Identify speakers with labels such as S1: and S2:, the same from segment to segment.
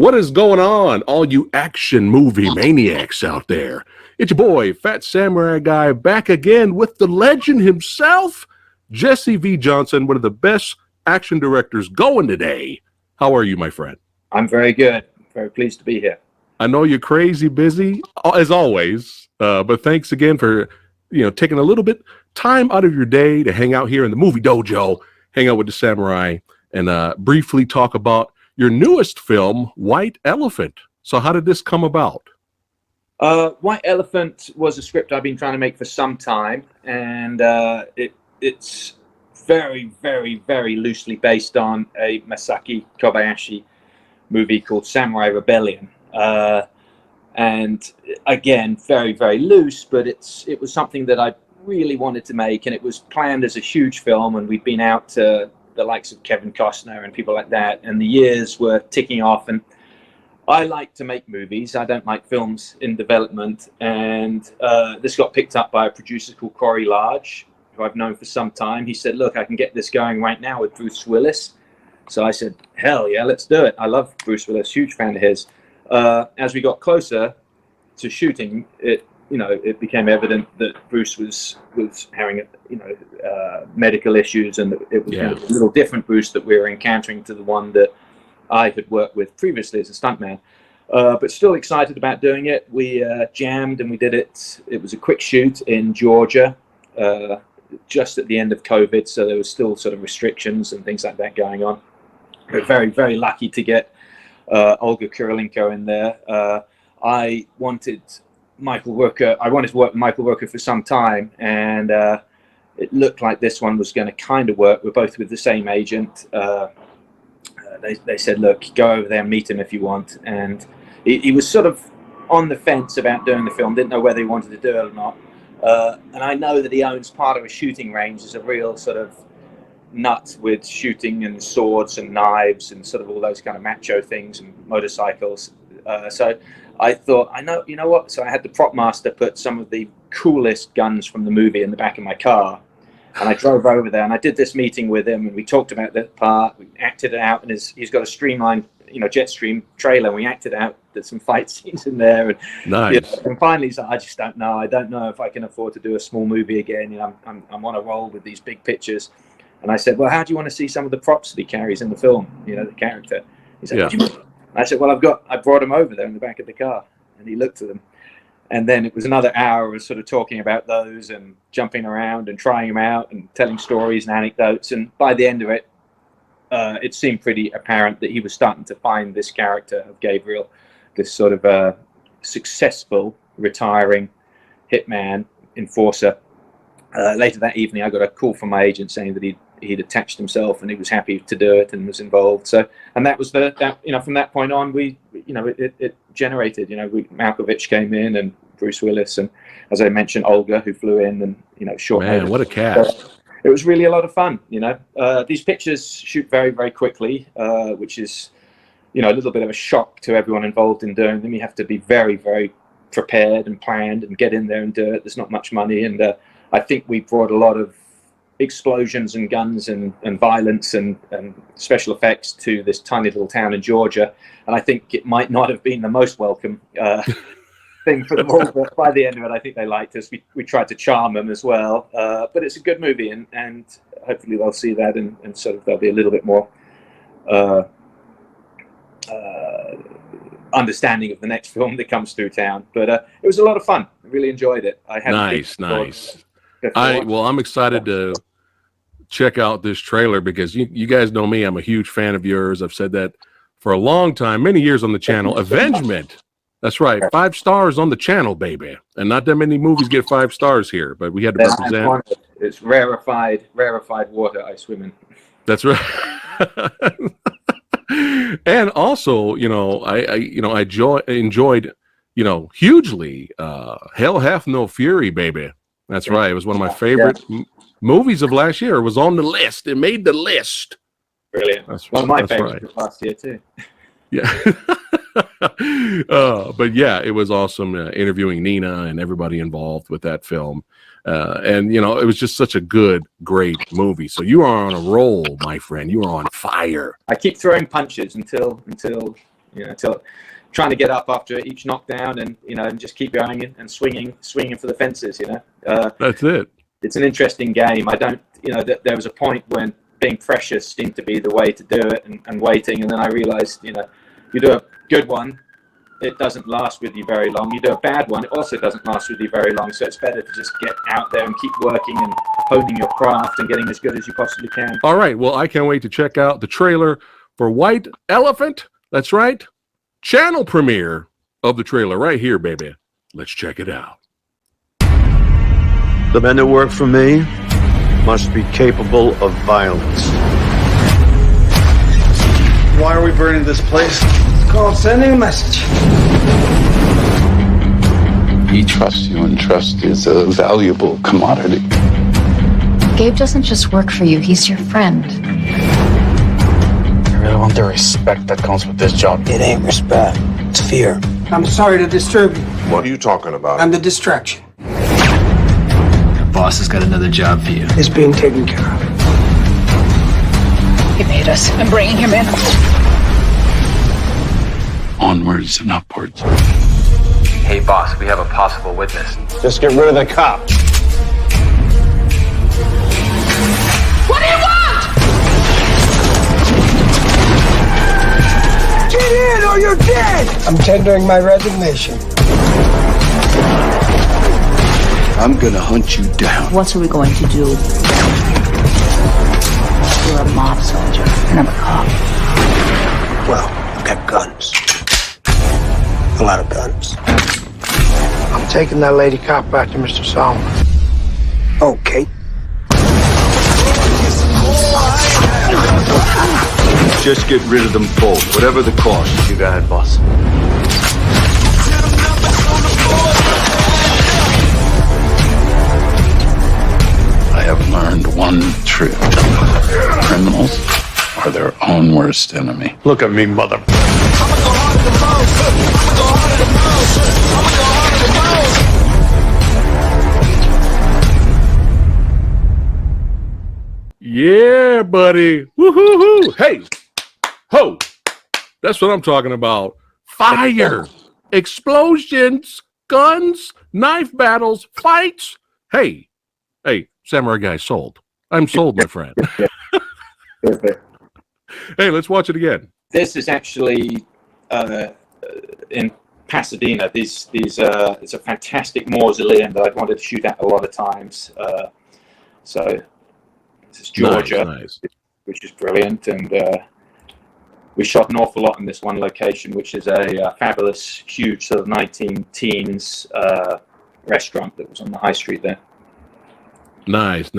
S1: What is going on, all you action movie maniacs out there? It's your boy, Phat Samurai Guy, back again with the legend himself, Jesse V. Johnson, one of the best action directors going today. How are you, my friend?
S2: I'm very good. Very pleased to be here.
S1: I know you're crazy busy, as always, but thanks again for taking a little bit time out of your day to hang out here in the movie dojo, hang out with the samurai, and briefly talk about your newest film, White Elephant. So how did this come about?
S2: White Elephant was a script I've been trying to make for some time, and it's very, very, very loosely based on a Masaki Kobayashi movie called Samurai Rebellion. And again, very, very loose, but it was something that I really wanted to make, and it was planned as a huge film, and we'd been out to the likes of Kevin Costner and people like that, and the years were ticking off. And I like to make movies. I don't like films in development, and this got picked up by a producer called Corey Large, who I've known for some time. He said, look, I can get this going right now with Bruce Willis. So I said, hell yeah, let's do it. I love Bruce Willis, huge fan of his. As we got closer to shooting, it became evident that Bruce was having medical issues, and it was a little different Bruce that we were encountering to the one that I had worked with previously as a stuntman. But still excited about doing it. We jammed and we did it. It was a quick shoot in Georgia, just at the end of COVID, so there was still sort of restrictions and things like that going on. We're very, very lucky to get Olga Kurilenko in there. I wanted to work with Michael Rooker for some time, and it looked like this one was going to kind of work. We're both with the same agent. They said, look, go over there and meet him if you want. And he was sort of on the fence about doing the film, didn't know whether he wanted to do it or not. And I know that he owns part of a shooting range. He's a real sort of nut with shooting and swords and knives and sort of all those kind of macho things and motorcycles. So I thought, you know what? So I had the prop master put some of the coolest guns from the movie in the back of my car. And I drove over there and I did this meeting with him, and we talked about that part. We acted it out, and he's got a streamlined, Jetstream trailer. And we acted out. There's some fight scenes in there. And,
S1: nice.
S2: And finally, he's like, I just don't know. I don't know if I can afford to do a small movie again. I'm on a roll with these big pictures. And I said, well, how do you want to see some of the props that he carries in the film? The character. He said, what do you mean? I said, well, I brought him over there in the back of the car, and he looked at them. And then it was another hour of sort of talking about those and jumping around and trying them out and telling stories and anecdotes. And by the end of it, it seemed pretty apparent that he was starting to find this character of Gabriel, this sort of successful, retiring hitman enforcer. Later that evening, I got a call from my agent saying that he'd attached himself and he was happy to do it and was involved. So, and that was from that point on, it generated. Malkovich came in, and Bruce Willis, and as I mentioned, Olga, who flew in, and short.
S1: Man, what a cast!
S2: So it was really a lot of fun. These pictures shoot very, very quickly, which is a little bit of a shock to everyone involved in doing them. You have to be very, very prepared and planned and get in there and do it. There's not much money, and I think we brought a lot of explosions and guns and violence and special effects to this tiny little town in Georgia, and I think it might not have been the most welcome thing for them all, but by the end of it, I think they liked us. We tried to charm them as well, but it's a good movie, and hopefully they'll see that and sort of there'll be a little bit more understanding of the next film that comes through town. But it was a lot of fun. I really enjoyed it. I had
S1: nice. I'm excited to check out this trailer, because you guys know me. I'm a huge fan of yours. I've said that for a long time, many years on the channel. Avengement. That's right. 5 stars on the channel, baby. And not that many movies get 5 stars here, but we had to represent.
S2: It's rarefied water I swim in.
S1: That's right. And also, I enjoyed, hugely, Hell Hath No Fury, baby. That's right. It was one of my favorite movies of last year. It was on the list. It made the list.
S2: Brilliant.
S1: That's
S2: one of my favorites of last year too.
S1: Yeah. But yeah, it was awesome interviewing Nina and everybody involved with that film. And it was just such a great movie. So you are on a roll, my friend. You are on fire.
S2: I keep throwing punches until till trying to get up after each knockdown, and and just keep going and swinging for the fences.
S1: That's it.
S2: It's an interesting game. I don't, there was a point when being precious seemed to be the way to do it, and waiting, and then I realized, you do a good one, it doesn't last with you very long. You do a bad one, it also doesn't last with you very long. So it's better to just get out there and keep working and honing your craft and getting as good as you possibly can.
S1: All right. Well, I can't wait to check out the trailer for White Elephant. That's right. Channel premiere of the trailer right here, baby. Let's check it out.
S3: The men that work for me must be capable of violence.
S4: Why are we burning this place?
S5: It's called sending a message.
S6: He trusts you, and trust is a valuable commodity.
S7: Gabe doesn't just work for you, he's your friend.
S4: I really want the respect that comes with this job.
S5: It ain't respect, it's fear. I'm sorry to disturb you.
S8: What are you talking about?
S5: I'm the distraction.
S9: Your boss has got another job for you.
S5: It's being taken care of.
S7: He made us. I'm bringing him in.
S6: Onwards and upwards.
S9: Hey, boss, we have a possible witness.
S3: Just get rid of the cop.
S7: What do you want?
S5: Get in or you're dead! I'm tendering my resignation.
S6: I'm gonna hunt you down.
S7: What are we going to do? You're a mob soldier, and I'm a cop.
S5: Well, I've got guns. A lot of guns. I'm taking that lady cop back to Mr. Solomon. Okay.
S3: Just get rid of them both, whatever the cost. You got it, boss.
S6: I have learned one truth. Criminals are their own worst enemy.
S3: Look at me, mother.
S1: Yeah, buddy. Woo-hoo-hoo. Hey, ho. That's what I'm talking about. Fire, explosions, guns, knife battles, fights. Hey, Samurai Guy sold. I'm sold, my friend.
S2: Perfect.
S1: Hey, let's watch it again.
S2: This is actually in Pasadena. It's a fantastic mausoleum that I've wanted to shoot at a lot of times. So this is Georgia,
S1: Nice.
S2: which is brilliant, and we shot an awful lot in this one location, which is a fabulous, huge sort of 19-teens restaurant that was on the high street there.
S1: Nice.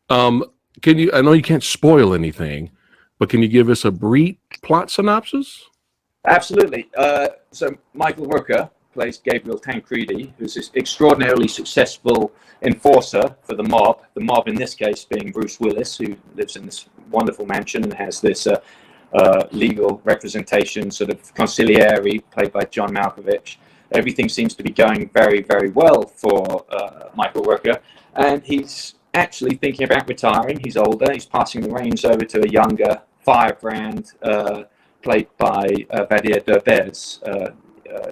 S1: Can you? I know you can't spoil anything, but can you give us a brief plot synopsis?
S2: Absolutely. So Michael Rooker plays Gabriel Tancredi, who's this extraordinarily successful enforcer for the mob. The mob in this case being Bruce Willis, who lives in this wonderful mansion and has this legal representation, sort of consigliere, played by John Malkovich. Everything seems to be going very, very well for Michael Rooker, and he's actually thinking about retiring. He's older. He's passing the reins over to a younger firebrand played by Vadir Derbez,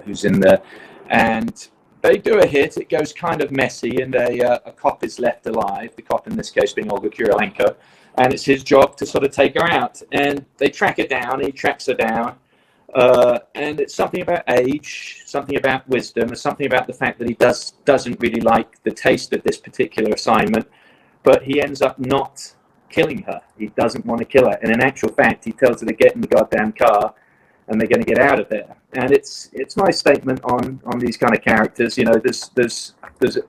S2: who's in there. And they do a hit. It goes kind of messy, and a cop is left alive, the cop in this case being Olga Kurylenko, and it's his job to sort of take her out. And they track her down. He tracks her down. And it's something about age, something about wisdom, and something about the fact that he doesn't really like the taste of this particular assignment, but he ends up not killing her. He doesn't want to kill her. And in actual fact, he tells her to get in the goddamn car and they're going to get out of there. And it's my statement on these kind of characters. You know, there's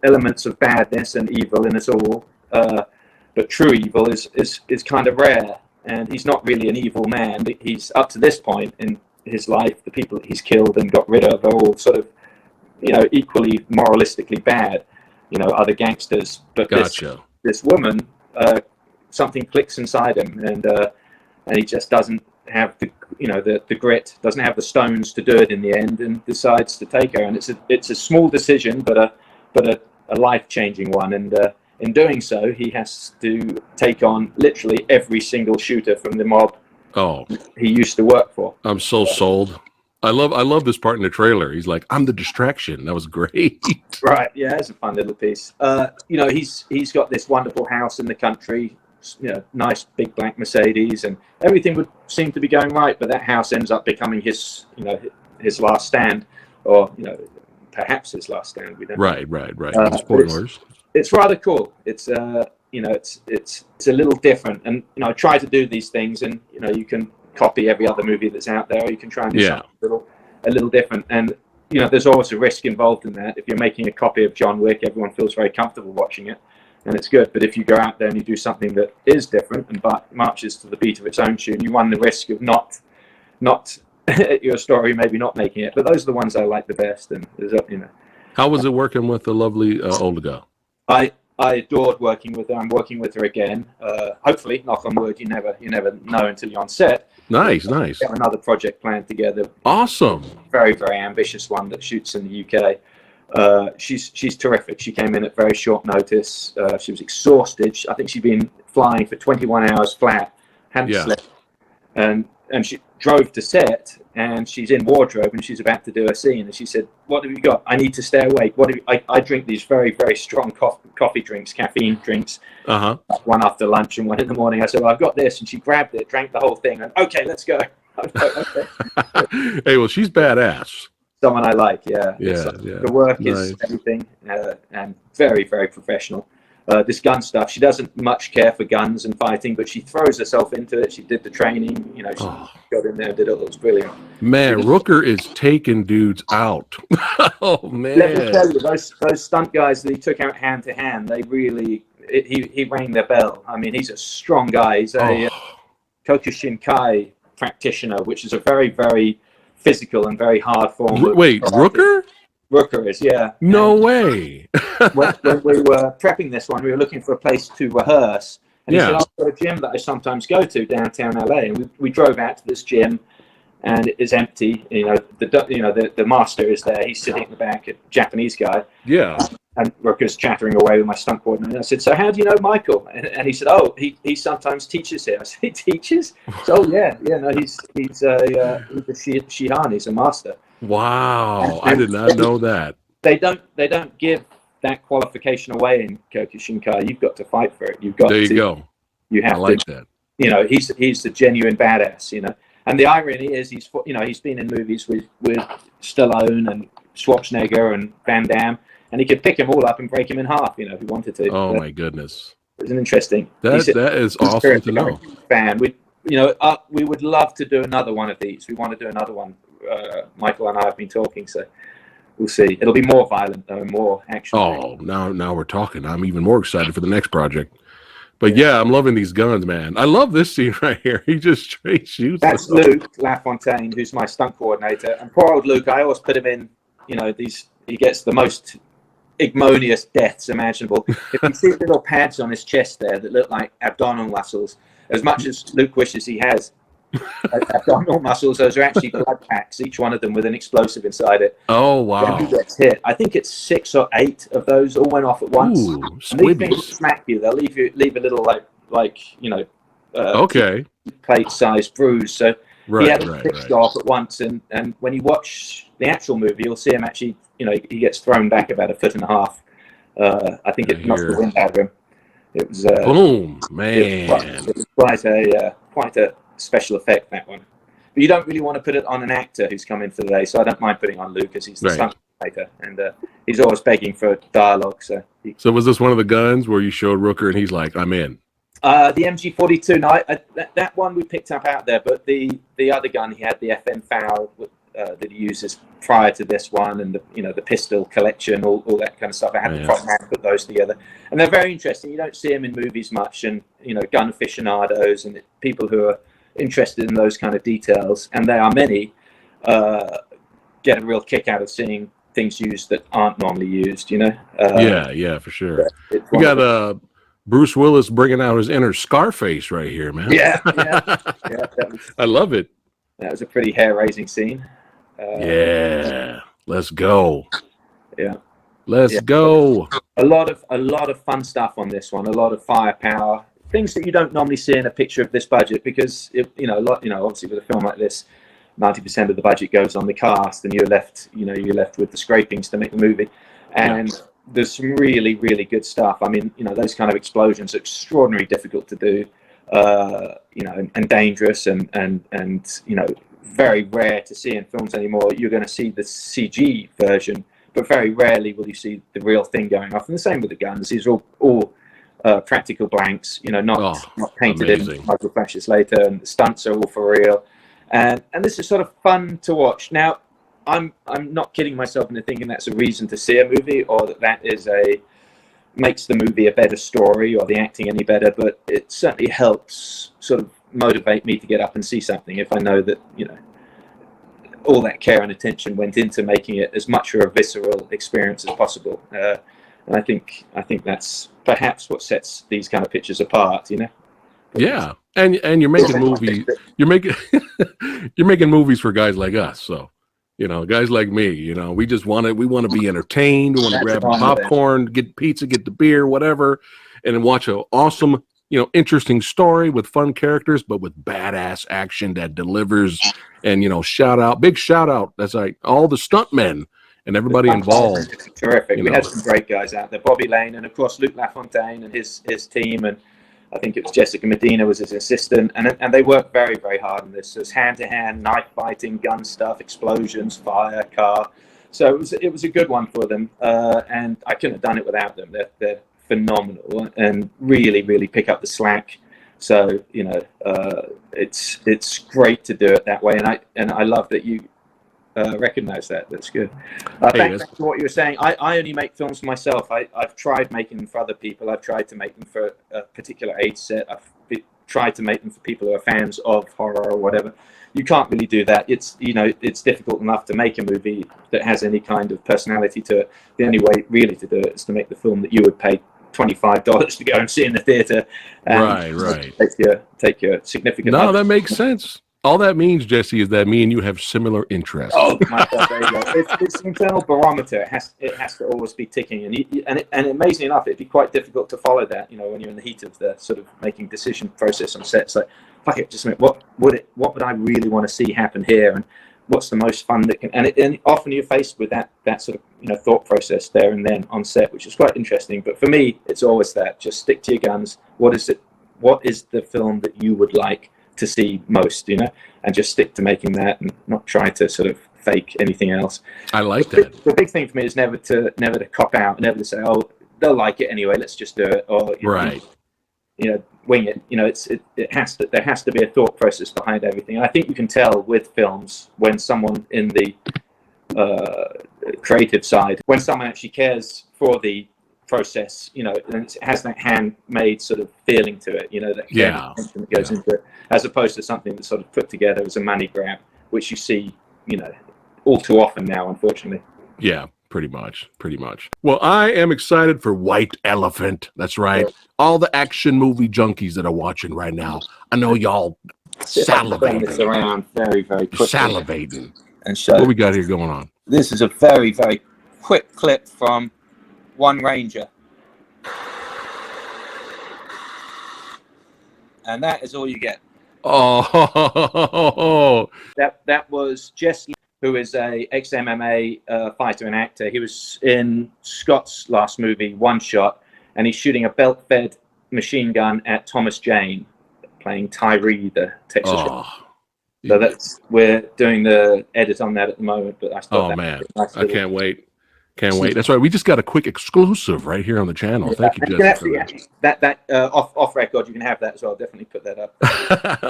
S2: elements of badness and evil in us all, but true evil is kind of rare. And he's not really an evil man. He's up to this point in his life, the people that he's killed and got rid of are all sort of, equally moralistically bad, other gangsters. But
S1: Gotcha.
S2: This woman, something clicks inside him, and he just doesn't have the grit, doesn't have the stones to do it in the end, and decides to take her. And it's a small decision, but a life-changing one. And in doing so, he has to take on literally every single shooter from the mob
S1: Oh,
S2: he used to work for.
S1: I'm so sold. I love this part in the trailer. He's like, I'm the distraction. That was great.
S2: Right. Yeah, it's a fun little piece. You know, he's got this wonderful house in the country. You know, nice big black Mercedes, and everything would seem to be going right. But that house ends up becoming his, you know, his last stand, or you know, perhaps his last stand. We don't.
S1: Right. Spoilers.
S2: It's rather cool. It's you know, it's a little different, and you know, I try to do these things, and you know, you can copy every other movie that's out there, or you can try and do something a little different, and you know, there's always a risk involved in that. If you're making a copy of John Wick, everyone feels very comfortable watching it, and it's good. But if you go out there and you do something that is different and marches to the beat of its own tune, you run the risk of not your story maybe not making it. But those are the ones I like the best, and you know.
S1: How was it working with the lovely Olga?
S2: I adored working with her. I'm working with her again. Hopefully, knock on wood. You never know until you're on set.
S1: Nice.
S2: We have another project planned together.
S1: Awesome.
S2: Very, very ambitious one that shoots in the UK. She's terrific. She came in at very short notice. She was exhausted. I think she'd been flying for 21 hours flat, hadn't slept, and she drove to set. And she's in wardrobe, and she's about to do a scene. And she said, "What have you got? I need to stay awake. I drink these very, very strong coffee drinks, caffeine drinks. One after lunch and one in the morning." I said, "Well, I've got this." And she grabbed it, drank the whole thing, and okay, let's go. Okay.
S1: Hey, well, she's badass.
S2: Someone I like, yeah. The work is everything, and very, very professional. This gun stuff, she doesn't much care for guns and fighting, but she throws herself into it. She did the training, you know, she got in there and did it. It was brilliant.
S1: Man, Rooker is taking dudes out. Oh, man.
S2: Let me tell you, those stunt guys that he took out hand to hand, they really, he rang their bell. I mean, he's a strong guy. He's a Kyokushinkai practitioner, which is a very, very physical and very hard form.
S1: Wait, Rooker?
S2: Rooker is, yeah.
S1: No way.
S2: when we were prepping this one, we were looking for a place to rehearse. And he said, I've got a gym that I sometimes go to downtown LA. And we drove out to this gym, and it is empty. You know, the master is there. He's sitting in the back, a Japanese guy.
S1: Yeah.
S2: And Rooker's chattering away with my stunt coordinator. I said, "So how do you know Michael?" And he said, "Oh, he sometimes teaches here." I said, "He teaches?" So, oh yeah, no, he's a Shihan. He's a master.
S1: Wow, I did not know that.
S2: They don't give that qualification away in Kyokushinkai. You've got to fight for it. You've got
S1: there you
S2: to.
S1: Go.
S2: You have
S1: I like
S2: to,
S1: that.
S2: You know, he's a genuine badass. You know, and the irony is he's been in movies with Stallone and Schwarzenegger and Van Damme, and he could pick them all up and break him in half. You know, if he wanted to.
S1: Oh my goodness,
S2: it's an interesting.
S1: That is awesome to know.
S2: Fan, we would love to do another one of these. We want to do another one. Michael and I have been talking, so we'll see. It'll be more violent though, more action.
S1: Oh, now we're talking. I'm even more excited for the next project. But yeah, I'm loving these guns, man. I love this scene right here. He just straight shoots.
S2: That's Luke Lafontaine, who's my stunt coordinator. And poor old Luke, I always put him in. You know, he gets the most ignominious deaths imaginable. If you see little pads on his chest there that look like abdominal muscles, as much as Luke wishes he has abdominal muscles, those are actually blood packs, each one of them with an explosive inside it.
S1: Oh wow!
S2: When he gets hit, I think it's 6 or 8 of those all went off at once.
S1: Ooh,
S2: and these things smack you. They'll leave a little like plate-sized bruise. So he had 6 go off at once, and when you watch the actual movie, you'll see him actually. You know, he gets thrown back about 1.5 feet. I think it knocked the wind out of him. It was
S1: boom, man.
S2: It was quite a special effect, that one. But you don't really want to put it on an actor who's come in for the day, so I don't mind putting on Lucas. He's the stunt coordinator, and he's always begging for dialogue. So
S1: was this one of the guns where you showed Rooker and he's like, "I'm in"?
S2: The MG42. No, that one we picked up out there, but the other gun, he had the FN FAL that he uses prior to this one, and the pistol collection, all that kind of stuff. I had the prop man put those together, and they're very interesting. You don't see them in movies much, and gun aficionados and people who are interested in those kind of details, and there are many, get a real kick out of seeing things used that aren't normally used.
S1: Yeah, for sure. We got Bruce Willis bringing out his inner Scarface right here, man.
S2: Yeah.
S1: I love it.
S2: That was a pretty hair-raising scene.
S1: Let's go.
S2: Let's
S1: go.
S2: A lot of fun stuff on this one. A lot of firepower. things that you don't normally see in a picture of this budget, because obviously with a film like this, 90% of the budget goes on the cast, and you're left with the scrapings to make the movie. And there's some really, really good stuff. I mean, those kind of explosions are extraordinarily difficult to do, and dangerous, and very rare to see in films anymore. You're going to see the CG version, but very rarely will you see the real thing going off. And the same with the guns. These are all practical blanks, not painted
S1: amazing.
S2: in micro flashes later, and the stunts are all for real. And this is sort of fun to watch. Now, I'm not kidding myself into thinking that's a reason to see a movie, or that is makes the movie a better story, or the acting any better, but it certainly helps sort of motivate me to get up and see something if I know that all that care and attention went into making it as much of a visceral experience as possible. And I think that's perhaps what sets these kind of pictures apart.
S1: Yeah, and you're making movies. You're making movies for guys like us. So, guys like me. We just want to be entertained. We want to grab popcorn, get pizza, get the beer, whatever, and then watch an awesome, interesting story with fun characters, but with badass action that delivers. And big shout out. That's like all the stuntmen and everybody involved.
S2: Terrific. We had some great guys out there. Bobby Lane, and of course Luke LaFontaine and his team, and I think it was Jessica Medina was his assistant, and they worked very, very hard on this. So it's hand-to-hand, knife fighting, gun stuff, explosions, fire, car. So it was a good one for them, and I couldn't have done it without them. They're phenomenal and really, really pick up the slack. So it's great to do it that way, and I love that you recognize that. That's good. Thanks for what you were saying. I only make films for myself. I've tried making them for other people. I've tried to make them for a particular age set. I've tried to make them for people who are fans of horror or whatever. You can't really do that. It's difficult enough to make a movie that has any kind of personality to it. The only way really to do it is to make the film that you would pay $25 to go and see in the theater.
S1: Right.
S2: Take your significant.
S1: No, that makes sense. All that means, Jesse, is that me and you have similar interests.
S2: Oh my God, there you go. It's an internal barometer. It has to always be ticking, and amazingly enough, it'd be quite difficult to follow that. When you're in the heat of the sort of making decision process on set. It's like, fuck it, just what would I really want to see happen here, and what's the most fun that can. And often you're faced with that sort of thought process there and then on set, which is quite interesting. But for me, it's always that. Just stick to your guns. What is it? What is the film that you would like to see most, and just stick to making that, and not try to sort of fake anything else. I like that. The big thing for me is never to cop out, never to say, oh, they'll like it anyway, let's just do it, or wing it. There has to be a thought process behind everything. And I think you can tell with films when someone in the creative side, when someone actually cares for the process, and it has that handmade sort of feeling to it, that goes into it, as opposed to something that's sort of put together as a money grab, which you see, all too often now, unfortunately. Yeah, pretty much. Well, I am excited for White Elephant. That's right. All the action movie junkies that are watching right now. I know y'all salivating. Around very, very quickly. Salivating. And so, what we got here going on? This is a very, very quick clip from One Ranger, and that is all you get. Oh, that was Jesse, who is a ex-MMA fighter and actor. He was in Scott's last movie, One Shot, and he's shooting a belt-fed machine gun at Thomas Jane, playing Tyree, the Texas Ranger. So we're doing the edit on that at the moment. But I thought nice I can't wait. Can't wait. That's right. We just got a quick exclusive right here on the channel. Thank you, Jesse. That off record, you can have that as well. Definitely put that up.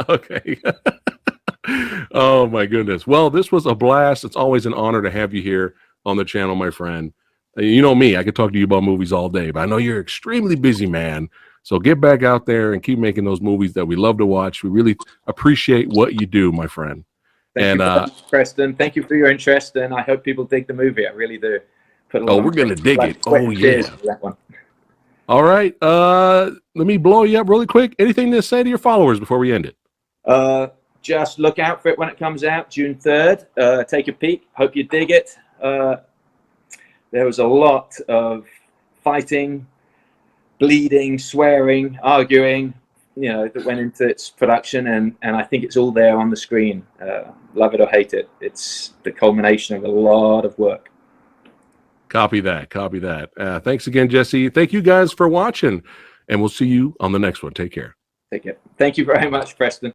S2: Okay. Oh my goodness. Well, this was a blast. It's always an honor to have you here on the channel, my friend. You know me, I could talk to you about movies all day, but I know you're an extremely busy man. So get back out there and keep making those movies that we love to watch. We really appreciate what you do, my friend. Thank you, Preston. Thank you for your interest, and I hope people dig the movie. I really do. We're going to dig it. Oh, yeah. That one. All right. Let me blow you up really quick. Anything to say to your followers before we end it? Just look out for it when it comes out, June 3rd. Take a peek. Hope you dig it. There was a lot of fighting, bleeding, swearing, arguing, that went into its production, and I think it's all there on the screen. Love it or hate it, it's the culmination of a lot of work.
S1: Copy that. Copy that. Thanks again, Jesse. Thank you guys for watching, and we'll see you on the next one. Take care.
S2: Take care. Thank you very much, Preston.